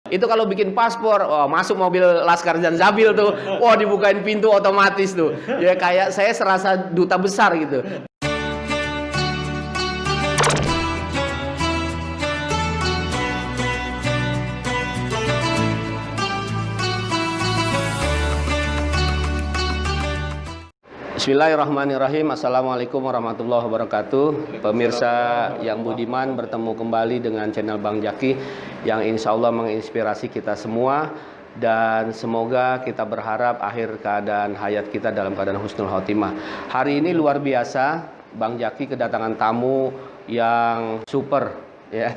Itu kalau bikin paspor, oh, masuk mobil Laskar Zanzabil tuh, wah dibukain pintu otomatis tuh. Ya kayak saya serasa duta besar gitu. Bismillahirrahmanirrahim. Assalamualaikum warahmatullahi wabarakatuh. Pemirsa yang budiman, bertemu kembali dengan channel Bang Jaki yang insya Allah menginspirasi kita semua. Dan semoga kita berharap akhir keadaan hayat kita dalam keadaan husnul khotimah. Hari ini luar biasa, Bang Jaki kedatangan tamu yang super ya.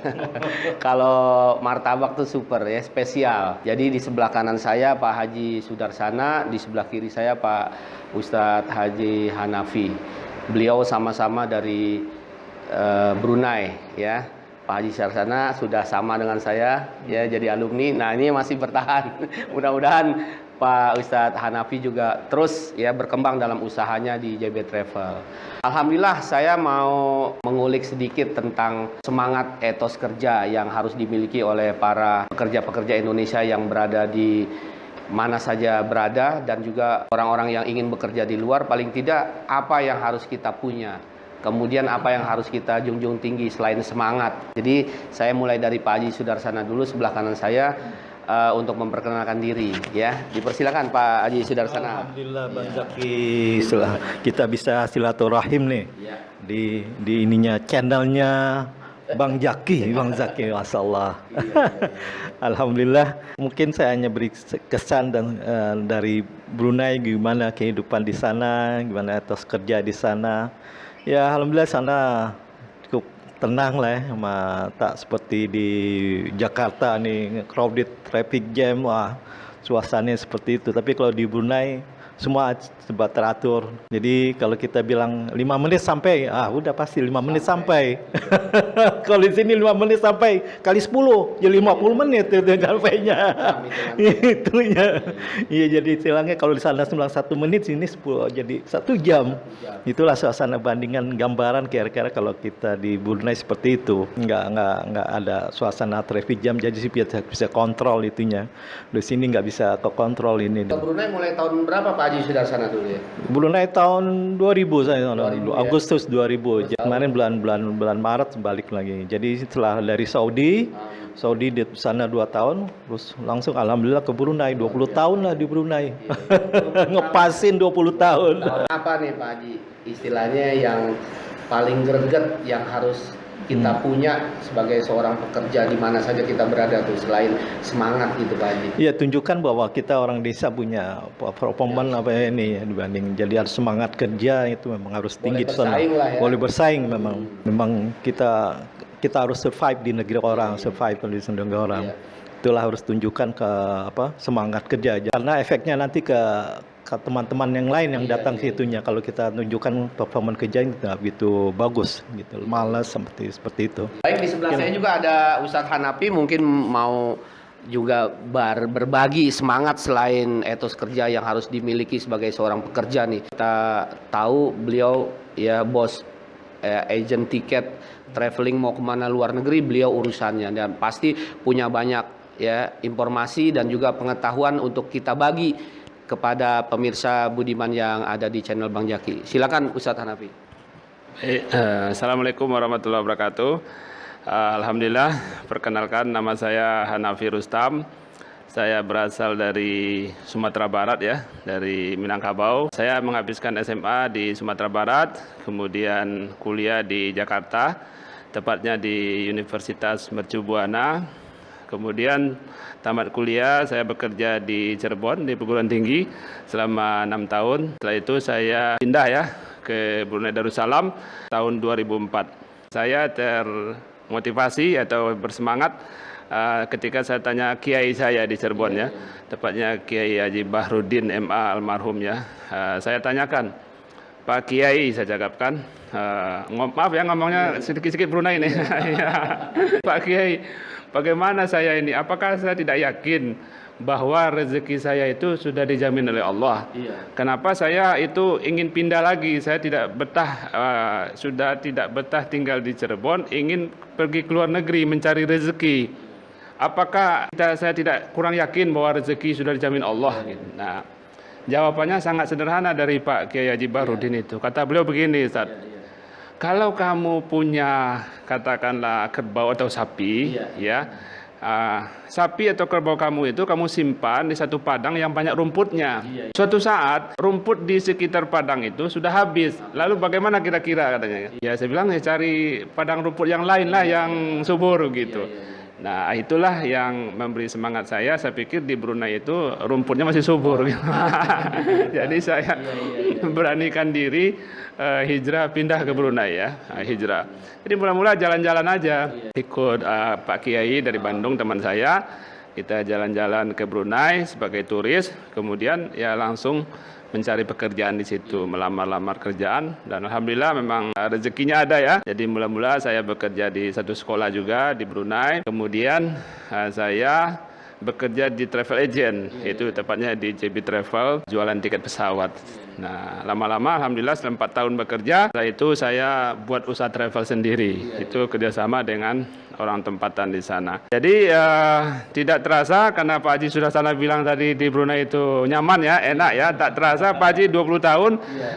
Kalau martabak tuh super ya, spesial. Jadi di sebelah kanan saya Pak Haji Sudarsana, di sebelah kiri saya Pak Ustadz Haji Hanafi. Beliau sama-sama dari Brunei ya. Pak Haji Sudarsana sudah sama dengan saya ya, jadi alumni. Nah, ini masih bertahan. Mudah-mudahan Pak Ustadz Hanafi juga terus ya berkembang dalam usahanya di JB Travel. Alhamdulillah, saya mau mengulik sedikit tentang semangat etos kerja yang harus dimiliki oleh para pekerja-pekerja Indonesia yang berada di mana saja berada, dan juga orang-orang yang ingin bekerja di luar. Paling tidak apa yang harus kita punya, kemudian apa yang harus kita junjung tinggi selain semangat. Jadi saya mulai dari Pak Haji Sudarsana dulu, sebelah kanan saya, untuk memperkenalkan diri ya. Dipersilakan Pak Haji Sudarsana. Alhamdulillah Bang Zaki, kita bisa silaturahim nih di ininya channelnya Bang Jaki, Masya Allah. Alhamdulillah, mungkin saya hanya beri kesan dan dari Brunei, gimana kehidupan di sana, gimana etos kerja di sana. Ya Alhamdulillah sana cukup tenang lah ya, tak seperti di Jakarta nih, crowded traffic jam, wah suasananya seperti itu. Tapi kalau di Brunei semua serba teratur. Jadi kalau kita bilang 5 menit sampai, udah pasti 5 menit sampai. Kalau di sini 5 menit sampai, kali 10, jadi 50 menit itu sampainya. Itunya. Iya, jadi istilahnya kalau di sana 1 menit, sini 10, jadi 1 jam. Itulah suasana bandingan gambaran kira-kira kalau kita di Brunei seperti itu. Nggak ada suasana traffic jam, jadi sih bisa kontrol itunya. Di sini nggak bisa kontrol ini. Ke Brunei mulai tahun berapa Pak Haji Sudarsana dulu ya? Brunei tahun 2000 saya, 2000, Agustus 2000. Kemarin bulan Maret balik lagi. Jadi setelah dari Saudi di sana 2 tahun, terus langsung alhamdulillah ke Brunei. 20 tahun lah di Brunei. Ngepasin 20 tahun. Apa nih Pak Haji istilahnya yang paling greget yang harus kita punya sebagai seorang pekerja di mana saja kita berada tuh, selain semangat gitu Pak Haji? Iya, tunjukkan bahwa kita orang desa punya performan ini ya, dibanding. Jadi harus semangat kerja itu memang harus tinggi di sana. Ya. Boleh bersaing memang kita harus survive di negeri orang, survive di negeri orang. Itulah harus tunjukkan ke semangat kerja aja. Karena efeknya nanti ke teman-teman yang lain yang datang ke itunya. Kalau kita tunjukkan performa kerja nggak begitu bagus gitu, malas seperti itu. Baik, di sebelah saya juga ada Ustadz Hanafi, mungkin mau juga berbagi semangat selain etos kerja yang harus dimiliki sebagai seorang pekerja nih. Kita tahu beliau ya bos agent tiket traveling, mau kemana luar negeri beliau urusannya, dan pasti punya banyak ya informasi dan juga pengetahuan untuk kita bagi kepada pemirsa budiman yang ada di channel Bang Jaki. Silakan Ustadz Hanafi. Assalamualaikum warahmatullahi wabarakatuh. Alhamdulillah, perkenalkan nama saya Hanafi Rustam. Saya berasal dari Sumatera Barat ya, dari Minangkabau. Saya menghabiskan SMA di Sumatera Barat, kemudian kuliah di Jakarta, tepatnya di Universitas Mercu Buana. Kemudian tamat kuliah, saya bekerja di Cirebon, di perguruan tinggi selama 6 tahun. Setelah itu saya pindah ya ke Brunei Darussalam tahun 2004. Saya termotivasi atau bersemangat ketika saya tanya kiai saya di Cirebon ya, tepatnya Kiai Haji Bahruddin MA almarhum ya. Saya tanyakan, Pak Kiai, saya cakapkan, maaf ya ngomongnya sedikit-sedikit Brunei nih. Pak Kiai, bagaimana saya ini? Apakah saya tidak yakin bahwa rezeki saya itu sudah dijamin oleh Allah? Kenapa saya itu ingin pindah lagi? Saya tidak betah, sudah tidak betah tinggal di Cirebon, ingin pergi ke luar negeri mencari rezeki. apakah saya tidak kurang yakin bahwa rezeki sudah dijamin Allah? Gitu. Nah, jawabannya sangat sederhana dari Pak Kiai Haji Bahrudin itu. Kata beliau begini, Ustaz. Kalau kamu punya katakanlah kerbau atau sapi, sapi atau kerbau kamu itu kamu simpan di satu padang yang banyak rumputnya. Suatu saat rumput di sekitar padang itu sudah habis. Lalu bagaimana kira-kira katanya? Ya saya bilang ya cari padang rumput yang lain lah yang subur gitu. Nah itulah yang memberi semangat saya pikir di Brunei itu rumputnya masih subur. Jadi saya beranikan diri hijrah pindah ke Brunei ya, hijrah. Jadi mula-mula jalan-jalan aja, ikut Pak Kiai dari Bandung teman saya, kita jalan-jalan ke Brunei sebagai turis, kemudian ya langsung mencari pekerjaan di situ, melamar-lamar kerjaan, dan alhamdulillah memang rezekinya ada ya. Jadi mula-mula saya bekerja di satu sekolah juga di Brunei, kemudian saya bekerja di travel agent, itu tepatnya di JB Travel, jualan tiket pesawat. Nah, lama-lama alhamdulillah setelah 4 tahun bekerja, setelah itu saya buat usaha travel sendiri, itu kerjasama dengan orang tempatan di sana. Jadi tidak terasa karena Pak Haji sudah sana bilang tadi di Brunei itu nyaman ya, enak ya, tak terasa Pak Haji 20 tahun,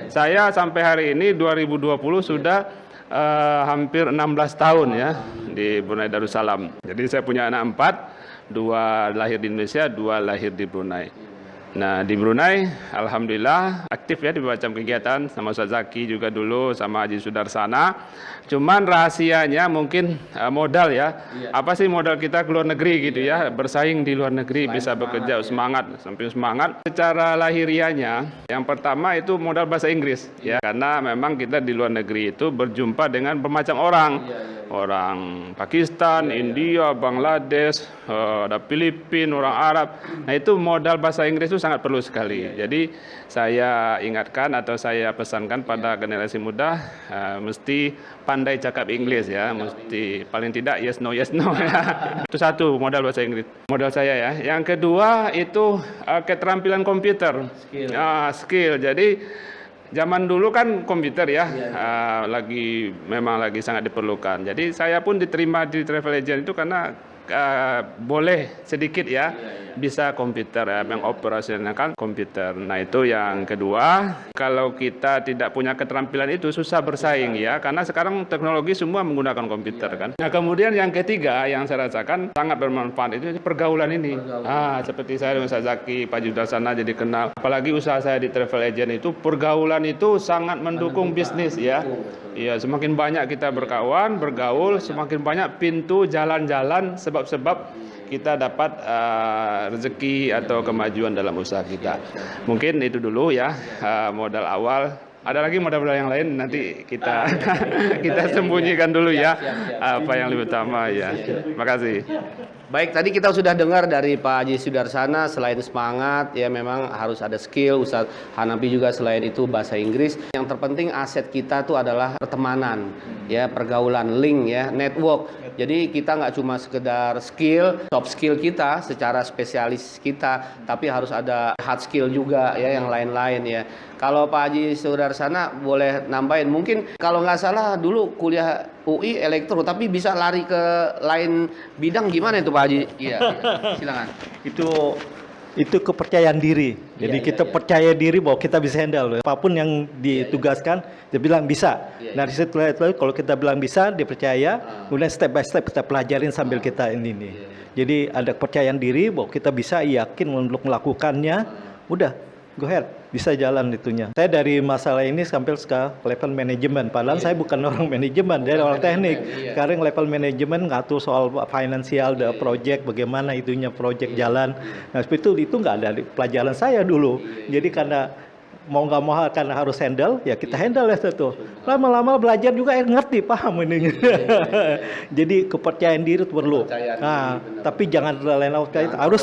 saya sampai hari ini 2020 sudah hampir 16 tahun ya di Brunei Darussalam. Jadi saya punya anak 4, 2 lahir di Indonesia, 2 lahir di Brunei. Nah di Brunei alhamdulillah aktif ya di macam kegiatan sama Ustaz Zaki juga dulu sama Haji Sudarsana. Cuman rahasianya mungkin modal ya. Apa sih modal kita ke luar negeri gitu ya, bersaing di luar negeri, bisa bekerja semangat, sampai semangat. Secara lahirianya yang pertama itu modal bahasa Inggris ya, karena memang kita di luar negeri itu berjumpa dengan bermacam orang. Orang Pakistan, India, Bangladesh, ada Filipina, orang Arab. Nah itu modal bahasa Inggris itu sangat perlu sekali. Jadi saya ingatkan atau saya pesankan pada generasi muda mesti pandai cakap Inggris ya, mesti paling tidak yes no ya. Itu satu modal bahasa Inggris. Modal saya ya. Yang kedua itu keterampilan komputer, skill. Jadi zaman dulu kan komputer ya, memang lagi sangat diperlukan. Jadi saya pun diterima di travel agent itu karena boleh sedikit ya bisa komputer ya, mengoperasionalkan komputer. Nah itu yang kedua, kalau kita tidak punya keterampilan itu susah bersaing ya, karena sekarang teknologi semua menggunakan komputer kan. Nah kemudian yang ketiga yang saya rasakan sangat bermanfaat itu pergaulan ini. Seperti saya dengan Ustaz Zaki, Pak Judarsana jadi kenal. Apalagi usaha saya di travel agent itu pergaulan itu sangat mendukung bisnis ya. Iya, semakin banyak kita berkawan, bergaul, semakin banyak pintu jalan-jalan sebab-sebab kita dapat rezeki atau kemajuan dalam usaha kita. Mungkin itu dulu ya modal awal. Ada lagi modal-modal yang lain nanti kita sembunyikan dulu ya apa yang lebih utama ya. Terima kasih. Baik, tadi kita sudah dengar dari Pak Haji Sudarsana, selain semangat ya memang harus ada skill. Ustaz Hanafi juga selain itu bahasa Inggris. Yang terpenting aset kita tuh adalah pertemanan ya, pergaulan, link ya, network. Jadi kita nggak cuma sekedar skill, soft skill kita secara spesialis kita, tapi harus ada hard skill juga ya, yang lain-lain ya. Kalau Pak Haji Sudarsana boleh nambahin, mungkin kalau nggak salah dulu kuliah UI elektro, tapi bisa lari ke lain bidang, gimana itu Pak Haji? Iya, silakan. Itu kepercayaan diri. Jadi kita percaya diri bahwa kita bisa handle apapun yang ditugaskan. Dia bilang bisa. Nah setelah itu kalau kita bilang bisa, dia percaya. Kemudian step by step kita pelajarin sambil kita ini. Jadi ada kepercayaan diri bahwa kita bisa, yakin untuk melakukannya. Udah, go ahead, bisa jalan itunya. Saya dari masalah ini sampai ke level manajemen. Padahal saya bukan orang manajemen, dia orang teknik. Sekarang level manajemen ngatur soal finansial, project, bagaimana itunya project jalan. Nah seperti itu nggak ada di pelajaran saya dulu. Jadi karena mau nggak mau karena harus handle, ya kita handle ya itu. Lama-lama belajar juga ngerti, paham ini. Jadi kepercayaan diri itu perlu. Tapi jangan terlalu harus.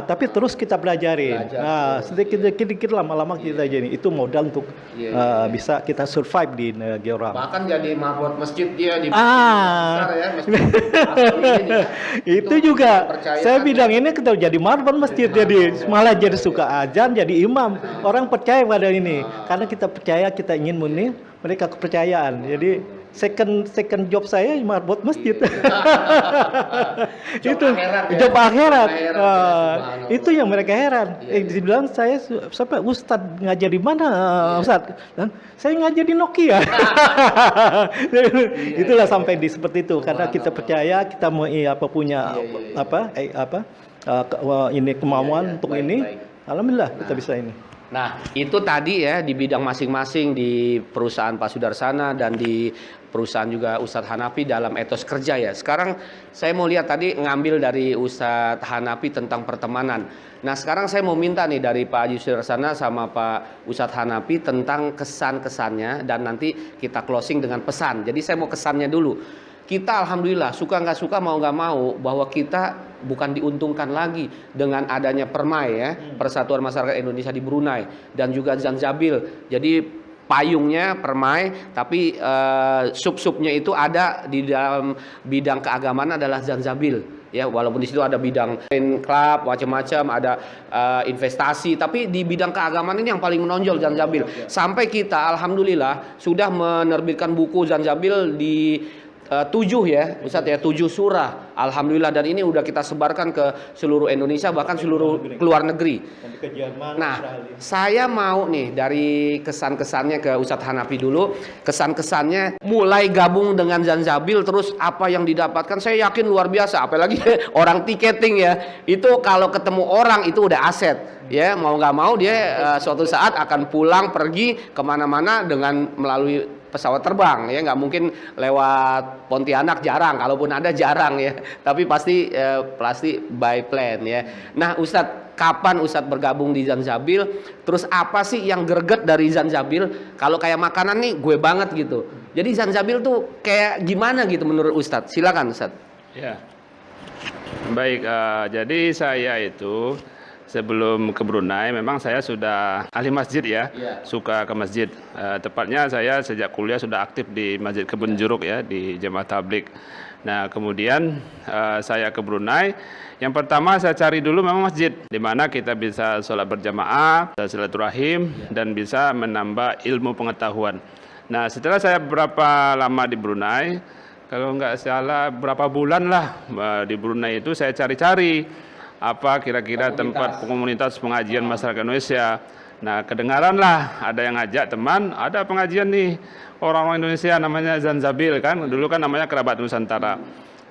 Tapi terus kita belajarin. Sedikit lama-lama kita jadi itu modal untuk bisa kita survive di negara. Bahkan jadi mabot masjid dia di besar ya, masjid ini. Itu juga. Saya bilang ini kita jadi mabot masjid, jadi malah jadi suka azan, jadi imam. Orang percaya pada ini karena kita percaya, kita ingin mereka kepercayaan. Jadi second job saya marbot masjid. Job Itu akhirat ya. job akhirat. Akhirat ya, Ah, subhanallah. itu yang mereka heran. Dibilang saya sampai Ustadz ngajar di mana Ustadz? Dan saya ngajar di Nokia. Itulah sampai di seperti itu karena kita percaya kita mau punya ini kemauan untuk baik, ini. baik. Alhamdulillah kita bisa ini. Nah, itu tadi ya di bidang masing-masing di perusahaan Pak Sudarsana dan di perusahaan juga Ustadz Hanafi dalam etos kerja ya. Sekarang saya mau lihat tadi ngambil dari Ustadz Hanafi tentang pertemanan. Nah, sekarang saya mau minta nih dari Pak Haji Sudarsana sama Pak Ustadz Hanafi tentang kesan-kesannya dan nanti kita closing dengan pesan. Jadi saya mau kesannya dulu. Kita alhamdulillah suka nggak suka mau nggak mau bahwa kita bukan diuntungkan lagi dengan adanya Permai ya, Persatuan Masyarakat Indonesia di Brunei dan juga Zanzabil. Jadi payungnya Permai tapi sub-subnya itu ada di dalam bidang keagamaan adalah Zanzabil. Ya, walaupun di situ ada bidang club macam-macam, ada investasi, tapi di bidang keagamaan ini yang paling menonjol Zanzabil. Sampai kita alhamdulillah sudah menerbitkan buku Zanzabil di 7 ya Ustadz ya, 7 surah alhamdulillah, dan ini udah kita sebarkan ke seluruh Indonesia bahkan seluruh luar negeri. Nah, saya mau nih dari kesan-kesannya ke Ustadz Hanafi dulu. Kesan-kesannya mulai gabung dengan Zanzabil terus apa yang didapatkan saya yakin luar biasa, apalagi orang tiketing ya. Itu kalau ketemu orang itu udah aset. Ya, mau nggak mau dia suatu saat akan pulang pergi kemana-mana dengan melalui pesawat terbang ya, nggak mungkin lewat Pontianak, jarang, kalaupun ada jarang ya, tapi pasti by plane ya. Nah Ustadz, kapan Ustadz bergabung di Zanzabil, terus apa sih yang greget dari Zanzabil? Kalau kayak makanan nih gue banget gitu, jadi Zanzabil tuh kayak gimana gitu menurut Ustadz? Silakan Ustadz. Ya, baik, jadi saya itu sebelum ke Brunei memang saya sudah ahli masjid ya, suka ke masjid. Tepatnya saya sejak kuliah sudah aktif di Masjid Kebun Jeruk ya, di Jemaah Tablik. Nah kemudian saya ke Brunei, yang pertama saya cari dulu memang masjid, di mana kita bisa sholat berjamaah, silaturahim, dan bisa menambah ilmu pengetahuan. Nah setelah saya berapa lama di Brunei, kalau nggak salah berapa bulan lah di Brunei itu saya cari-cari apa kira-kira tempat komunitas pengajian masyarakat Indonesia. Nah kedengaranlah ada yang ngajak teman, ada pengajian nih orang-orang Indonesia namanya Zanzabil kan, dulu kan namanya Kerabat Nusantara.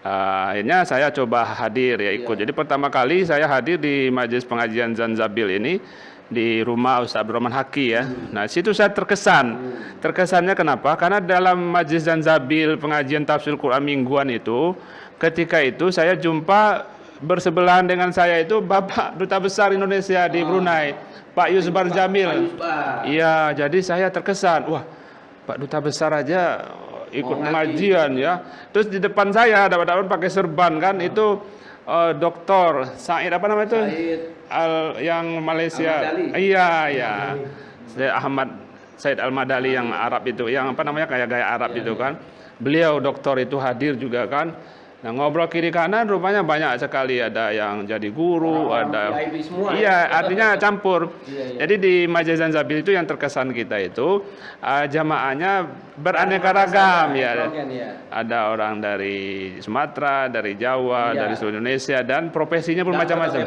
Akhirnya saya coba hadir ya, ikut. Jadi pertama kali saya hadir di majelis pengajian Zanzabil ini di rumah Ustaz Abdurrahman Haki ya. Nah situ saya terkesan. Terkesannya kenapa? Karena dalam majelis Zanzabil pengajian tafsir Quran mingguan itu, ketika itu saya jumpa bersebelahan dengan saya itu Bapak Duta Besar Indonesia di Brunei, Pak Yusbar Jamil. Iya, jadi saya terkesan, wah Pak Duta Besar aja ikut pengajian ya. Terus di depan saya dapat pakai serban kan, itu Doktor Said apa namanya itu? Yang Malaysia. Iya, ya. Said Al-Madali yang Arab itu, yang apa namanya kayak gaya Arab itu kan. Beliau doktor itu hadir juga kan. Nah ngobrol kiri kanan rupanya banyak sekali, ada yang jadi guru, ada iya artinya campur. Jadi di Majelis Zanzabil itu yang terkesan kita itu jamaahnya beraneka ragam ya. Ada orang dari Sumatera, dari Jawa, dari seluruh Indonesia, dan profesinya pun macam-macam.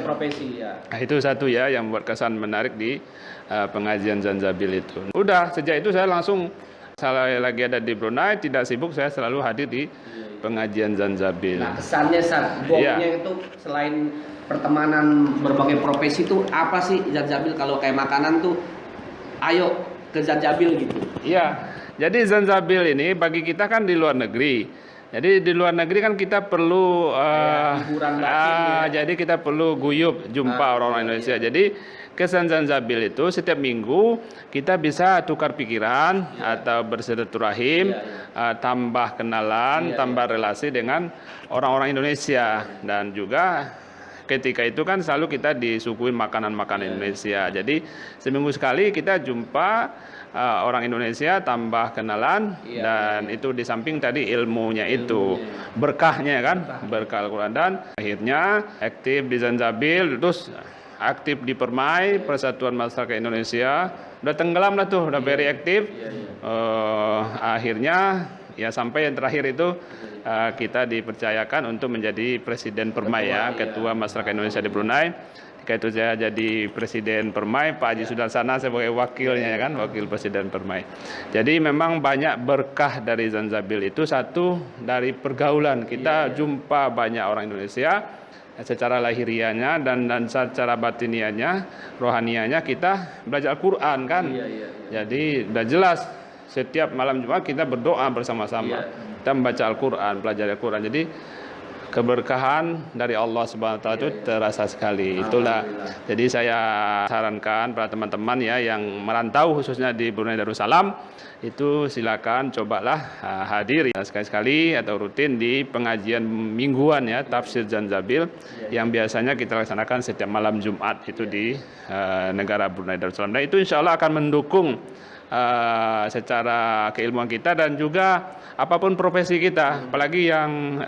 Nah, itu satu ya yang membuat kesan menarik di pengajian Zanzabil itu. Udah sejak itu saya langsung, saya lagi ada di Brunei tidak sibuk, saya selalu hadir di pengajian Zanzabil. Nah kesannya saat itu selain pertemanan berbagai profesi itu apa sih Zanzabil? Kalau kayak makanan tuh ayo ke Zanzabil gitu. Iya, jadi Zanzabil ini bagi kita kan di luar negeri. Jadi di luar negeri kan kita perlu hiburan batin, jadi kita perlu guyup jumpa orang-orang Indonesia. Jadi kesan Zanzabil itu setiap minggu kita bisa tukar pikiran atau bersilaturahim, tambah kenalan, tambah relasi dengan orang-orang Indonesia, dan juga ketika itu kan selalu kita disuguhin makanan-makanan Indonesia. Jadi seminggu sekali kita jumpa orang Indonesia, tambah kenalan, dan itu di samping tadi ilmunya itu, berkahnya kan, berkah Al-Quran. Dan akhirnya aktif di Zanzabil, terus aktif di Permai, Persatuan Masyarakat Indonesia. Udah tenggelam lah tuh, udah very aktif. Akhirnya Ya sampai yang terakhir itu kita dipercayakan untuk menjadi Presiden Permai ya, Ketua Masyarakat Indonesia di Brunei. Ketika itu saya jadi Presiden Permai, Pak Haji Sudarsana sebagai wakilnya ya kan, wakil Presiden Permai. Jadi memang banyak berkah dari Zanzabil itu, satu dari pergaulan. Kita jumpa banyak orang Indonesia secara lahiriahnya dan secara batiniahnya, rohaniahnya kita belajar Al-Quran kan. Jadi sudah jelas setiap malam Jumat kita berdoa bersama-sama. Kita membaca Al-Quran, belajar Al-Quran. Jadi keberkahan dari Allah Subhanahu wa taala itu terasa sekali. Itulah. Jadi saya sarankan pada teman-teman ya yang merantau khususnya di Brunei Darussalam itu silakan cobalah hadir ya, sekali-sekali atau rutin di pengajian mingguan ya tafsir Zanzabil yang biasanya kita laksanakan setiap malam Jumat itu di negara Brunei Darussalam. Dan itu insya Allah akan mendukung secara keilmuan kita dan juga apapun profesi kita, apalagi yang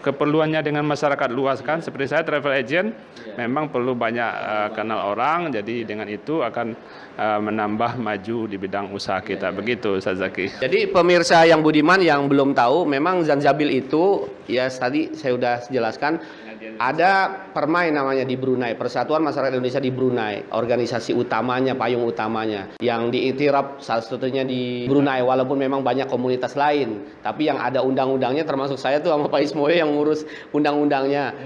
keperluannya dengan masyarakat luas kan, seperti saya travel agent memang perlu banyak kenal orang, jadi dengan itu akan menambah maju di bidang usaha kita. Begitu Ustaz Zaki. Jadi pemirsa yang budiman yang belum tahu, memang Zanzabil itu ya tadi saya sudah jelaskan, ada Permai namanya di Brunei, Persatuan Masyarakat Indonesia di Brunei, organisasi utamanya, payung utamanya yang diiktiraf salah satunya di Brunei, walaupun memang banyak komunitas lain, tapi yang ada undang-undangnya termasuk saya tuh sama Pak Ismoyo yang ngurus undang-undangnya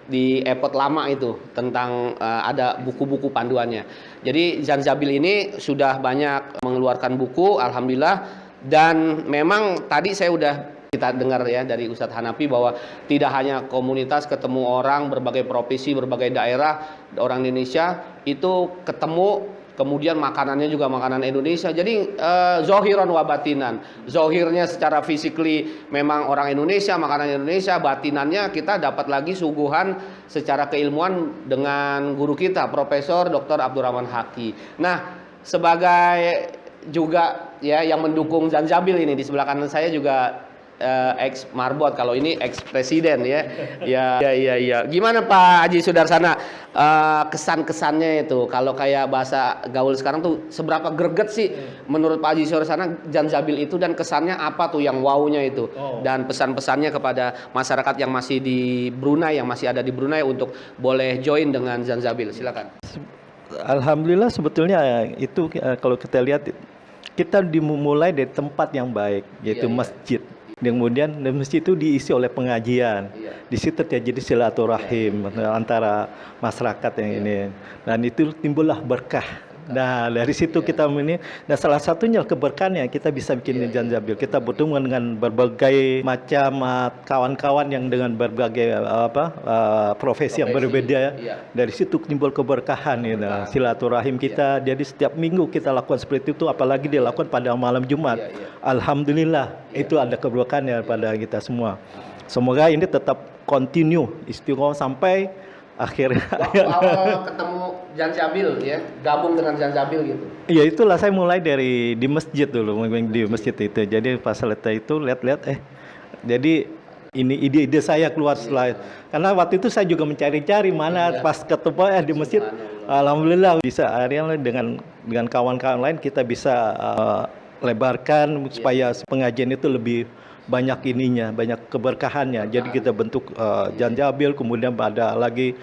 di airport lama itu tentang ada buku-buku panduannya. Jadi Zanzabil ini sudah banyak mengeluarkan buku, alhamdulillah, dan memang tadi saya udah kita dengar ya dari Ustadz Hanafi bahwa tidak hanya komunitas, ketemu orang berbagai profesi, berbagai daerah, orang Indonesia itu ketemu, kemudian makanannya juga makanan Indonesia. Jadi zohiron wa batinan. Zohirnya secara physically memang orang Indonesia, makanan Indonesia, batinannya kita dapat lagi suguhan secara keilmuan dengan guru kita, Profesor Dr. Abdurrahman Haki. Nah, sebagai juga ya yang mendukung Zanzabil ini, di sebelah kanan saya juga ex marbot, kalau ini ex presiden ya. Ya. Gimana Pak Haji Sudarsana, kesan-kesannya itu kalau kayak bahasa gaul sekarang tuh seberapa greget sih menurut Pak Haji Sudarsana Zanzabil itu, dan kesannya apa tuh yang wow-nya itu, dan pesan-pesannya kepada masyarakat yang masih di Brunei, yang masih ada di Brunei untuk boleh join dengan Zanzabil. Silakan. Alhamdulillah sebetulnya itu kalau kita lihat kita dimulai dari tempat yang baik, yaitu masjid. Kemudian masjid itu diisi oleh pengajian. Di situ terjadi silaturahim antara masyarakat yang ini. Dan itu timbullah berkah. Nah, dari situ kita ini, dan salah satunya keberkahannya kita bisa bikin Zanzabil. Kita bertemu dengan berbagai macam kawan-kawan yang dengan berbagai profesi yang berbeda. Dari situ timbul keberkahan gitu. Silaturahim kita. Jadi setiap minggu kita lakukan seperti itu, apalagi dilakukan pada malam Jumat. Alhamdulillah itu ada keberkahannya pada kita semua. Semoga ini tetap continue istiqomah sampai akhirnya. Awal ketemu Zanzabil ya, gabung dengan Zanzabil gitu. Ya itulah saya mulai dari di masjid dulu, di masjid itu. Jadi pas selesai itu lihat-lihat jadi ini ide-ide saya keluar setelah, karena waktu itu saya juga mencari-cari mana pas ketemu di masjid. Alhamdulillah bisa akhirnya dengan kawan-kawan lain kita bisa lebarkan supaya pengajian itu lebih banyak ininya, banyak keberkahannya. Jadi kita bentuk Zanzabil, kemudian ada lagi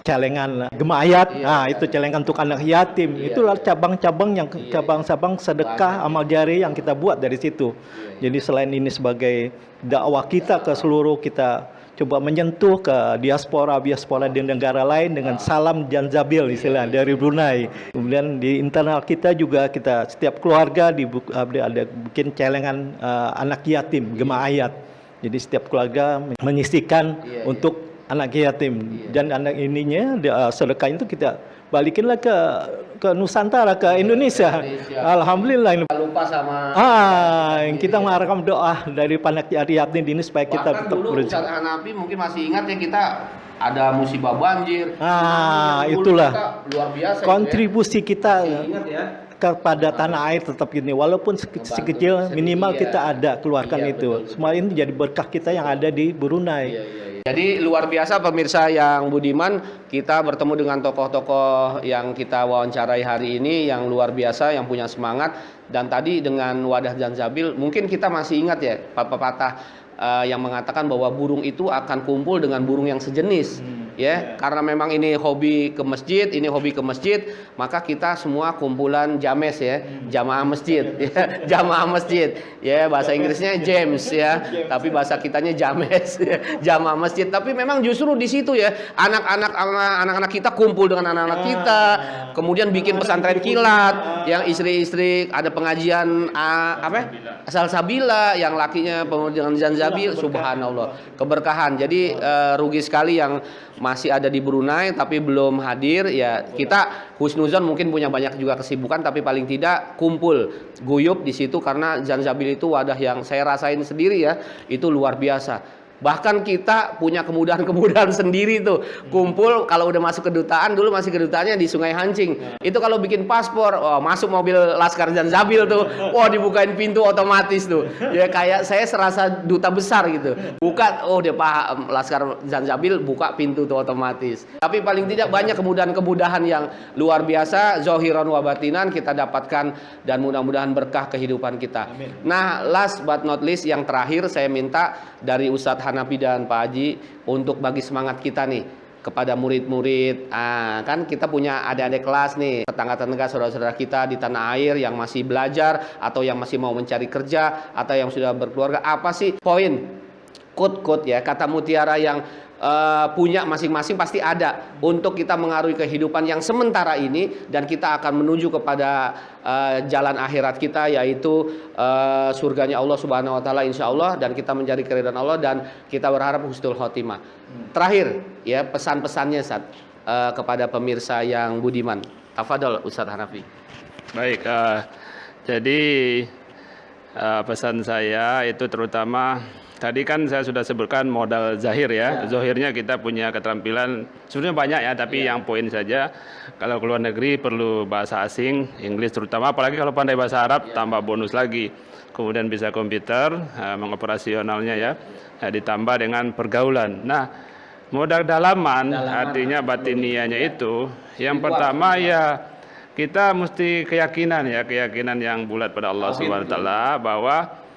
celengan Gemayat. Itu celengan untuk anak yatim. Itulah cabang-cabang yang cabang-cabang sedekah amal jari yang kita buat dari situ. Jadi selain ini sebagai dakwah kita ke seluruh, kita coba menyentuh ke diaspora di negara lain dengan salam Zanzabil istilah dari Brunei. Kemudian di internal kita juga kita setiap keluarga ada bikin celengan anak yatim Gemayat. Jadi setiap keluarga menyisihkan untuk anak yatim, dan anak ininya sedekah itu kita balikinlah ke Nusantara, ke Indonesia. Alhamdulillah. Lupa sama kita mengharapkan doa dari anak yatim ini supaya kita tetap dulu Ustaz Hanafi mungkin masih ingat ya, kita ada musibah banjir. Itulah luar biasa kontribusi kita ingat ya kepada tanah air tetap gini, walaupun sekecil minimal kita ada keluarkan itu. Semua ini jadi berkah kita yang ada di Brunei. Jadi luar biasa pemirsa yang budiman, kita bertemu dengan tokoh-tokoh yang kita wawancarai hari ini yang luar biasa, yang punya semangat. Dan tadi dengan wadah Zanzabil, mungkin kita masih ingat ya pepatah yang mengatakan bahwa burung itu akan kumpul dengan burung yang sejenis. Karena memang ini hobi ke masjid, maka kita semua kumpulan james ya, jamaah masjid, jamaah masjid, bahasa Inggrisnya James ya, tapi bahasa kitanya james, jamaah masjid. Tapi memang justru di situ ya, anak-anak kita kumpul dengan anak-anak kita, kemudian bikin pesantren kilat, yang istri-istri ada pengajian salsabila, yang lakinya dengan Zanzabil, subhanallah, keberkahan. Jadi rugi sekali yang masih ada di Brunei tapi belum hadir ya. Kita husnuzon mungkin punya banyak juga kesibukan, tapi paling tidak kumpul guyup di situ, karena Zanzabil itu wadah yang saya rasain sendiri ya, itu luar biasa. Bahkan kita punya kemudahan-kemudahan sendiri tuh. Kumpul kalau udah masuk kedutaan, dulu masih kedutaannya di Sungai Hancing. Itu kalau bikin paspor, masuk mobil Laskar Zanzabil tuh. Wah, dibukain pintu otomatis tuh. Ya kayak saya serasa duta besar gitu. Buka, dia paham Laskar Zanzabil, buka pintu tuh otomatis. Tapi paling tidak banyak kemudahan-kemudahan yang luar biasa, zohiron wa batinan kita dapatkan, dan mudah-mudahan berkah kehidupan kita. Amin. Nah, last but not least, yang terakhir saya minta dari Ustadz Hanafi dan Pak Haji untuk bagi semangat kita nih kepada murid-murid. Kan kita punya adik-adik kelas nih, tetangga-tetangga, saudara-saudara kita di tanah air yang masih belajar atau yang masih mau mencari kerja atau yang sudah berkeluarga. Apa sih poin, quote ya, kata mutiara yang punya masing-masing pasti ada untuk kita mengaruhi kehidupan yang sementara ini, dan kita akan menuju kepada jalan akhirat kita, yaitu surganya Allah Subhanahu wa taala insyaallah, dan kita mencari keridhaan Allah dan kita berharap husnul khotimah. Terakhir ya, pesan-pesannya kepada pemirsa yang budiman. Tafadhol Ustadz Hanafi. Baik, jadi pesan saya itu terutama tadi kan saya sudah sebutkan modal zahir ya. Zahirnya kita punya keterampilan sebenarnya banyak ya, tapi yang poin saja, kalau keluar negeri perlu bahasa asing, Inggris terutama, apalagi kalau pandai bahasa Arab tambah bonus lagi. Kemudian bisa komputer, mengoperasionalnya ya, ditambah dengan pergaulan. Nah, modal dalaman artinya batinianya itu, yang pertama ya kita mesti keyakinan yang bulat pada Allah Subhanahu wa taala bahwa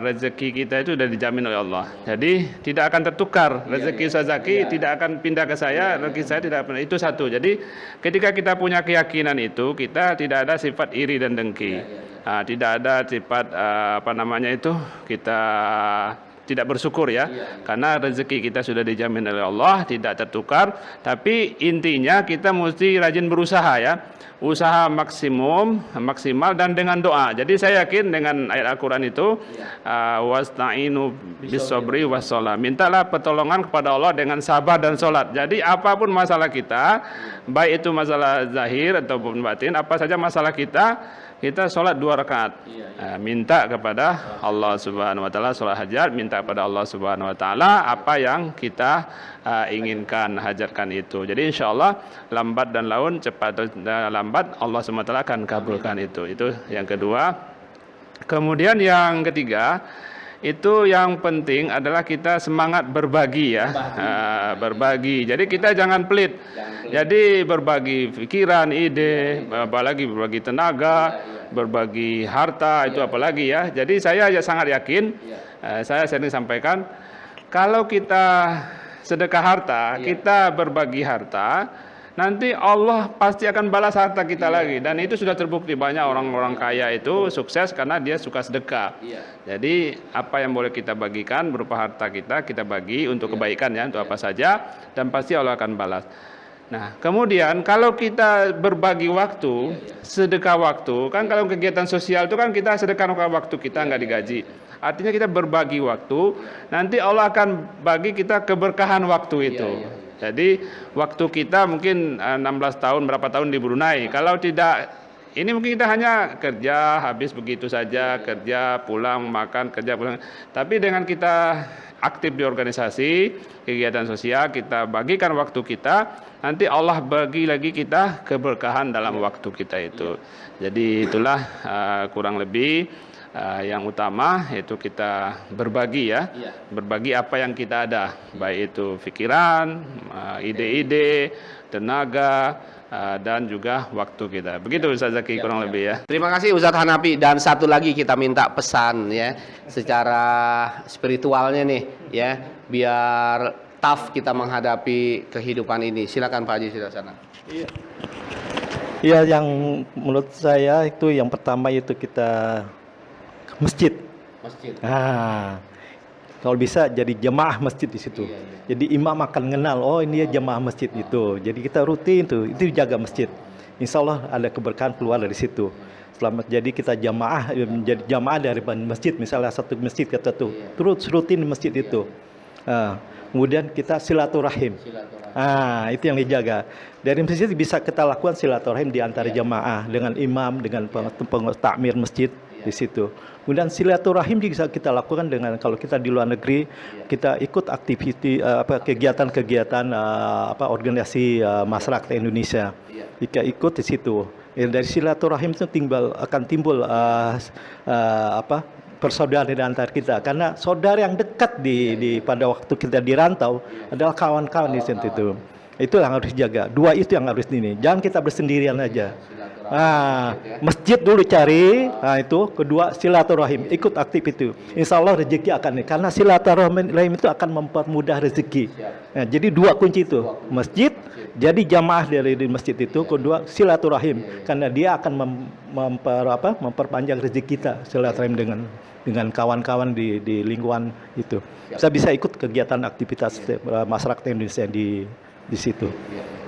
rezeki kita itu sudah dijamin oleh Allah. Jadi tidak akan tertukar. Rezeki Ustaz Zaki tidak akan pindah ke saya, rezeki saya tidak akan. Itu satu. Jadi ketika kita punya keyakinan itu, kita tidak ada sifat iri dan dengki. Tidak ada sifat kita tidak bersyukur ya. Karena rezeki kita sudah dijamin oleh Allah, tidak tertukar. Tapi intinya kita mesti rajin berusaha ya. Usaha maksimal dan dengan doa. Jadi saya yakin dengan ayat Al-Qur'an itu wasta'inu bis-sabri was-shalah. Mintalah pertolongan kepada Allah dengan sabar dan salat. Jadi apapun masalah kita, baik itu masalah zahir ataupun batin, apa saja masalah kita salat 2 rakaat. Minta kepada Allah Subhanahu wa taala, salat hajat, minta kepada Allah Subhanahu wa taala apa yang kita inginkan, hajatkan itu. Jadi insyaallah lambat dan laun, cepat dan lambat, Allah Subhanahu wa taala akan kabulkan itu. Itu yang kedua. Kemudian yang ketiga, itu yang penting adalah kita semangat berbagi ya. Berbagi. Jadi kita jangan pelit. Jadi berbagi pikiran, ide, apalagi berbagi tenaga, berbagi harta, itu apalagi ya. Jadi saya sangat yakin, saya sering sampaikan, kalau kita sedekah harta, kita berbagi harta, nanti Allah pasti akan balas harta kita lagi. Dan itu sudah terbukti, banyak orang-orang kaya itu sukses karena dia suka sedekah. Jadi apa yang boleh kita bagikan berupa harta kita bagi untuk kebaikan ya, untuk apa saja, dan pasti Allah akan balas. Nah, kemudian kalau kita berbagi waktu, sedekah waktu, kan kalau kegiatan sosial itu kan kita sedekah waktu kita nggak digaji. Artinya kita berbagi waktu, nanti Allah akan bagi kita keberkahan waktu itu. Jadi waktu kita mungkin 16 tahun, berapa tahun di Brunei. Kalau tidak, ini mungkin kita hanya kerja, habis begitu saja, kerja, pulang, makan, kerja, pulang. Tapi dengan kita aktif di organisasi, kegiatan sosial, kita bagikan waktu kita, nanti Allah bagi lagi kita keberkahan dalam waktu kita itu. Jadi itulah kurang lebih yang utama yaitu kita berbagi ya, Iya. berbagi apa yang kita ada, baik itu pikiran, ide-ide, tenaga, dan juga waktu kita. Begitu Ustaz Zaki kurang lebih ya. Terima kasih Ustadz Hanafi, dan satu lagi kita minta pesan ya secara spiritualnya nih ya, biar tough kita menghadapi kehidupan ini. Silakan Pak Haji Sudarsana. Ya, yang menurut saya itu yang pertama itu kita ke masjid. Masjid. Kalau bisa jadi jemaah masjid di situ. Iya, iya. Jadi imam akan kenal, oh ini ya jemaah masjid itu. Jadi kita rutin itu jaga masjid. Insya Allah ada keberkahan keluar dari situ. Selamat, jadi kita jamaah, menjadi jamaah dari masjid, misalnya satu masjid kata tuh, terus rutin di masjid itu. Kemudian kita silaturahim. Itu yang dijaga. Dari masjid bisa kita lakukan silaturahim di antara jamaah dengan imam, dengan takmir masjid di situ. Kemudian silaturahim bisa kita lakukan dengan kalau kita di luar negeri, kita ikut aktiviti kegiatan-kegiatan organisasi masyarakat Indonesia. Jika ikut di situ. Dari silaturahim itu akan timbul persaudaraan di antara kita, karena saudara yang dekat pada waktu kita dirantau adalah kawan-kawan di situ itu. Itu yang harus dijaga. Dua itu yang harus ini. Jangan kita bersendirian aja. Masjid dulu cari, itu. Kedua silaturahim, ikut aktif itu. Insya Allah rezeki akan karena silaturahim itu akan mempermudah rezeki. Jadi dua kunci itu, masjid. Jadi jamaah dari masjid itu, kedua silaturahim, karena dia akan memperpanjang rezeki kita silaturahim dengan kawan-kawan di lingkungan itu. Saya bisa ikut kegiatan aktivitas masyarakat Indonesia di situ.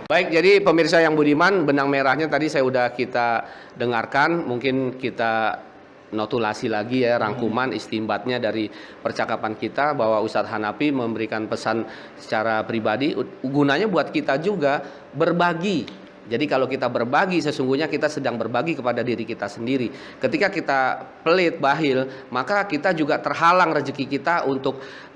Baik, jadi pemirsa yang budiman, benang merahnya tadi kita dengarkan, mungkin kita notulasi lagi ya, rangkuman istimbatnya dari percakapan kita bahwa Ustadz Hanafi memberikan pesan secara pribadi, gunanya buat kita juga berbagi. Jadi kalau kita berbagi, sesungguhnya kita sedang berbagi kepada diri kita sendiri. Ketika kita pelit, bahil, maka kita juga terhalang rezeki kita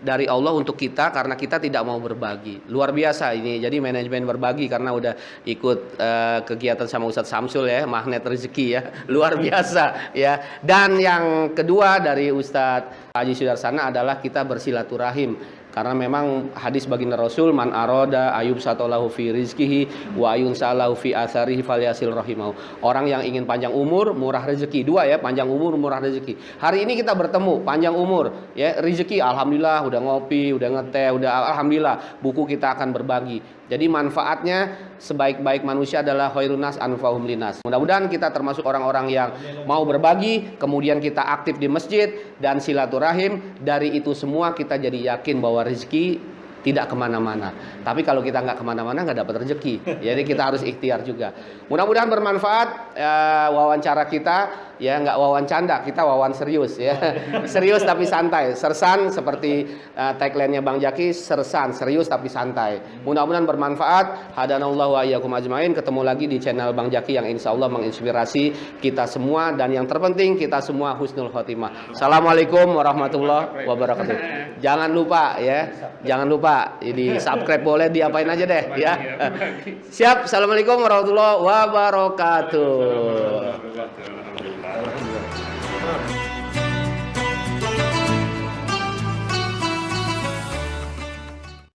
dari Allah untuk kita, karena kita tidak mau berbagi. Luar biasa ini. Jadi manajemen berbagi, karena udah ikut kegiatan sama Ustadz Samsul ya, magnet rezeki ya, luar biasa ya. Dan yang kedua dari Ustadz Haji Sudarsana adalah kita bersilaturahim. Karena memang hadis baginda Rasul, man aroda ayub satolahu fi rizkihi wa ayun salahu fi atharihi falyasil rahimahu. Orang yang ingin panjang umur, murah rezeki. Dua ya, panjang umur, murah rezeki. Hari ini kita bertemu, panjang umur ya, rezeki alhamdulillah, udah ngopi, udah ngeteh, udah alhamdulillah, buku kita akan berbagi. Jadi manfaatnya sebaik-baik manusia adalah khairun nas anfa'uhum linnas. Mudah-mudahan kita termasuk orang-orang yang mau berbagi, kemudian kita aktif di masjid dan silaturahim. Dari itu semua kita jadi yakin bahwa rezeki tidak kemana-mana. Tapi kalau kita nggak kemana-mana nggak dapat rezeki. Jadi kita harus ikhtiar juga. Mudah-mudahan bermanfaat wawancara kita. Ya, nggak wawan canda, kita wawan serius ya. Serius tapi santai. Sersan seperti tagline-nya Bang Jaki, sersan, serius tapi santai. Mudah-mudahan bermanfaat. Hadanallahu wa iyyakum ajmain. Ketemu lagi di channel Bang Jaki yang insya Allah menginspirasi kita semua, dan yang terpenting kita semua husnul khotimah. Assalamualaikum warahmatullahi wabarakatuh. Jangan lupa ya. Jangan lupa di subscribe, boleh diapain aja deh ya. Siap. Assalamualaikum warahmatullahi wabarakatuh. Alhamdulillah.